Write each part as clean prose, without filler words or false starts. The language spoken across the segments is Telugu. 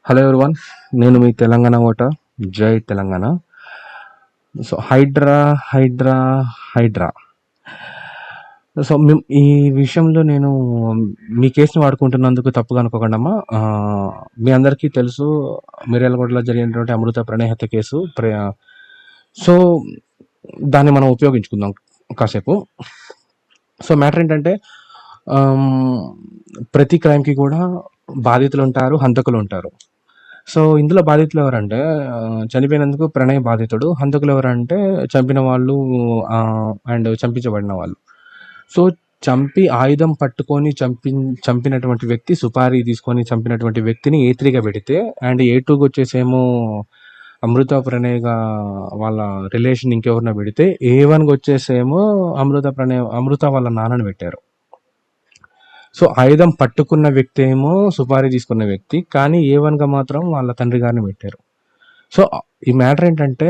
హలో ఎవ్రీవన్, నేను మీ తెలంగాణ ఓటర్. జై తెలంగాణ. సో హైడ్రా హైడ్రా హైడ్రా సో ఈ విషయంలో నేను మీ కేసుని వాడుకుంటున్నందుకు తప్పుగా అనుకోకండమ్మా. మీ అందరికీ తెలుసు, మిర్యాలగూడలో జరిగినటువంటి అమృత ప్రణయ్ హత్య కేసు. సో దాన్ని మనం ఉపయోగించుకుందాం కాసేపు. సో మ్యాటర్ ఏంటంటే, ప్రతి క్రైమ్కి కూడా బాధితులు ఉంటారు, హంతకులు ఉంటారు. సో ఇందులో బాధితులు ఎవరంటే, చనిపోయినందుకు ప్రణయ్ బాధితుడు. హంతకులు ఎవరంటే చంపిన వాళ్ళు అండ్ చంపించబడిన వాళ్ళు. సో చంపి ఆయుధం పట్టుకొని చంపినటువంటి వ్యక్తి, సుపారీ తీసుకొని చంపినటువంటి వ్యక్తిని A3గా పెడితే, అండ్ A2కి వచ్చేసేమో అమృత ప్రణయ్గా వాళ్ళ రిలేషన్ ఇంకెవరిన పెడితే, A1కి వచ్చేసేమో అమృత వాళ్ళ నాన్నని పెట్టారు. సో ఆయుధం పట్టుకున్న వ్యక్తి ఏమో సుపారీ తీసుకున్న వ్యక్తి, కానీ A1గా మాత్రం వాళ్ళ తండ్రి గారిని పెట్టారు. సో ఈ మ్యాటర్ ఏంటంటే,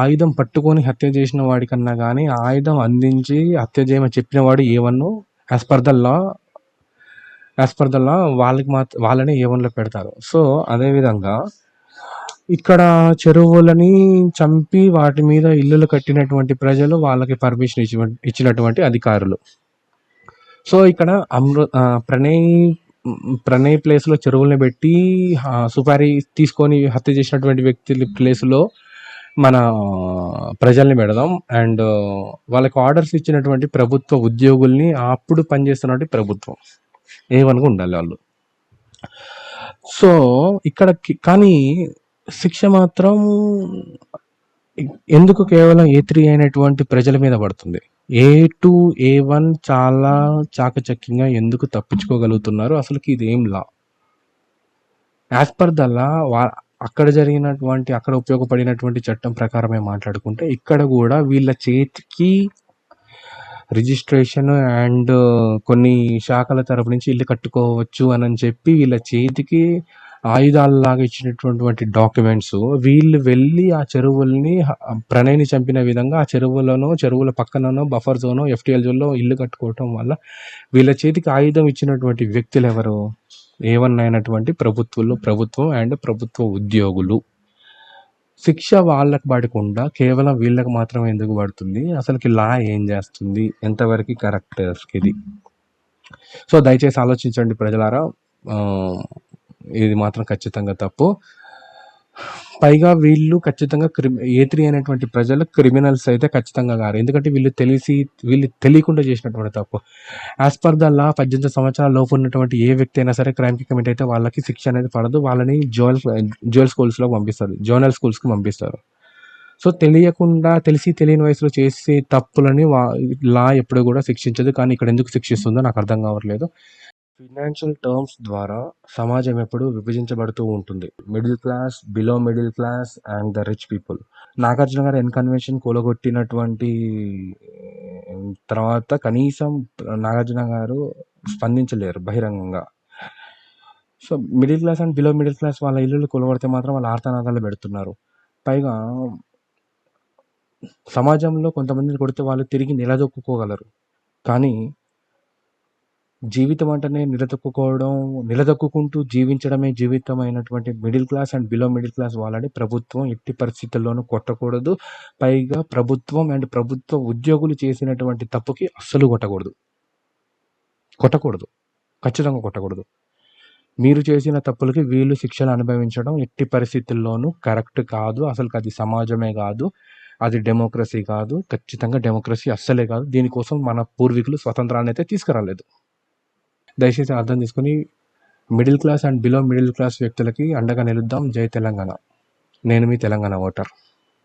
ఆయుధం పట్టుకొని హత్య చేసిన వాడికన్నా కానీ ఆయుధం అందించి హత్య చేయమని చెప్పిన వాడు A1. As per the law వాళ్ళని A1లో పెడతారు. సో అదేవిధంగా ఇక్కడ చెరువులని చంపి వాటి మీద ఇల్లులు కట్టినటువంటి ప్రజలు, వాళ్ళకి పర్మిషన్ ఇచ్చినటువంటి అధికారులు. సో ఇక్కడ ప్రణయ్ ప్లేస్లో చెరువుల్ని పెట్టి సుపారీ తీసుకొని హత్య చేసినటువంటి వ్యక్తి ప్లేస్లో మన ప్రజల్ని పెడదాం. అండ్ వాళ్ళకి ఆర్డర్స్ ఇచ్చినటువంటి ప్రభుత్వ ఉద్యోగుల్ని, అప్పుడు పనిచేస్తున్నటువంటి ప్రభుత్వం A1గా ఉండాలి వాళ్ళు. సో ఇక్కడ కానీ శిక్ష మాత్రం ఎందుకు కేవలం A3 అయినటువంటి ప్రజల మీద పడుతుంది? A2, A1 చాలా చాకచక్యంగా ఎందుకు తప్పించుకోగలుగుతున్నారు? అసలుకి ఇది ఏం లా? యాజ్ పర్ ద లా అక్కడ ఉపయోగపడినటువంటి చట్టం ప్రకారమే మాట్లాడుకుంటే, ఇక్కడ కూడా వీళ్ళ చేతికి రిజిస్ట్రేషన్ అండ్ కొన్ని శాఖల తరపు నుంచి ఇల్లు కట్టుకోవచ్చు అని చెప్పి వీళ్ళ చేతికి ఆయుధాలలాగా ఇచ్చినటువంటి డాక్యుమెంట్స్, వీళ్ళు వెళ్ళి ఆ చెరువుల్ని ప్రణయ్ని చంపిన విధంగా ఆ చెరువుల పక్కననో బఫర్ జోనో FTL జోన్లో ఇల్లు కట్టుకోవటం వల్ల వీళ్ళ చేతికి ఆయుధం ఇచ్చినటువంటి వ్యక్తులు ఎవరు? A1 అయినటువంటి ప్రభుత్వం అండ్ ప్రభుత్వ ఉద్యోగులు. శిక్ష వాళ్ళకి పడకుండా కేవలం వీళ్ళకి మాత్రమే ఎందుకు పడుతుంది? అసలుకి లా ఏం చేస్తుంది? ఎంతవరకు కరెక్ట్ ఇది? సో దయచేసి ఆలోచించండి ప్రజలారా. ఇది మాత్రం ఖచ్చితంగా తప్పు. పైగా వీళ్ళు ఖచ్చితంగా A3 అనేటువంటి ప్రజలు క్రిమినల్స్ అయితే ఖచ్చితంగా కాదు. ఎందుకంటే వీళ్ళు తెలియకుండా చేసినటువంటి తప్పు. యాజ్ పర్ ద లా 18 సంవత్సరాల లోపు ఉన్నటువంటి ఏ వ్యక్తి అయినా సరే క్రైమ్కి కమిట్ అయితే వాళ్ళకి శిక్ష అనేది పడదు. వాళ్ళని జోనల్ స్కూల్స్కి పంపిస్తారు. సో తెలియని వయసులో చేసే తప్పులని లా ఎప్పుడు కూడా శిక్షించదు. కానీ ఇక్కడ ఎందుకు శిక్షిస్తుందో నాకు అర్థం కావట్లేదు. ఫినాన్షియల్ టర్మ్స్ ద్వారా సమాజం ఎప్పుడు విభజించబడుతూ ఉంటుంది. Middle class, below middle class and the rich people. Nagarjuna గారు కన్వెన్షన్ కూలగొట్టినటువంటి తర్వాత కనీసం నాగార్జున గారు స్పందించలేరు బహిరంగంగా. So middle class and below middle class వాళ్ళ ఇల్లులు కూలగొడితే మాత్రం వాళ్ళ ఆర్తనాదాలు పెడుతున్నారు. పైగా సమాజంలో కొంతమందిని కొడితే వాళ్ళు తిరిగి నిలదొక్కుకోగలరు. కానీ జీవితం అంటేనే నిలదొక్కుంటూ జీవించడమే జీవితం అయినటువంటి middle class and below middle class వాళ్ళని ప్రభుత్వం ఎట్టి పరిస్థితుల్లోనూ కొట్టకూడదు. పైగా ప్రభుత్వం అండ్ ప్రభుత్వ ఉద్యోగులు చేసినటువంటి తప్పుకి అస్సలు కొట్టకూడదు. ఖచ్చితంగా కొట్టకూడదు. మీరు చేసిన తప్పులకి వీళ్ళు శిక్షలు అనుభవించడం ఎట్టి పరిస్థితుల్లోనూ కరెక్ట్ కాదు. అసలు అది సమాజమే కాదు, అది డెమోక్రసీ కాదు. ఖచ్చితంగా డెమోక్రసీ అస్సలే కాదు. దీనికోసం మన పూర్వీకులు స్వతంత్రాన్ని అయితే తీసుకురాలేదు. దయచేసి అర్థం చేసుకుని middle class and below middle class వ్యక్తులకి అండగా నిలుద్దాం. జై తెలంగాణ. నేను మీ తెలంగాణ ఓటర్.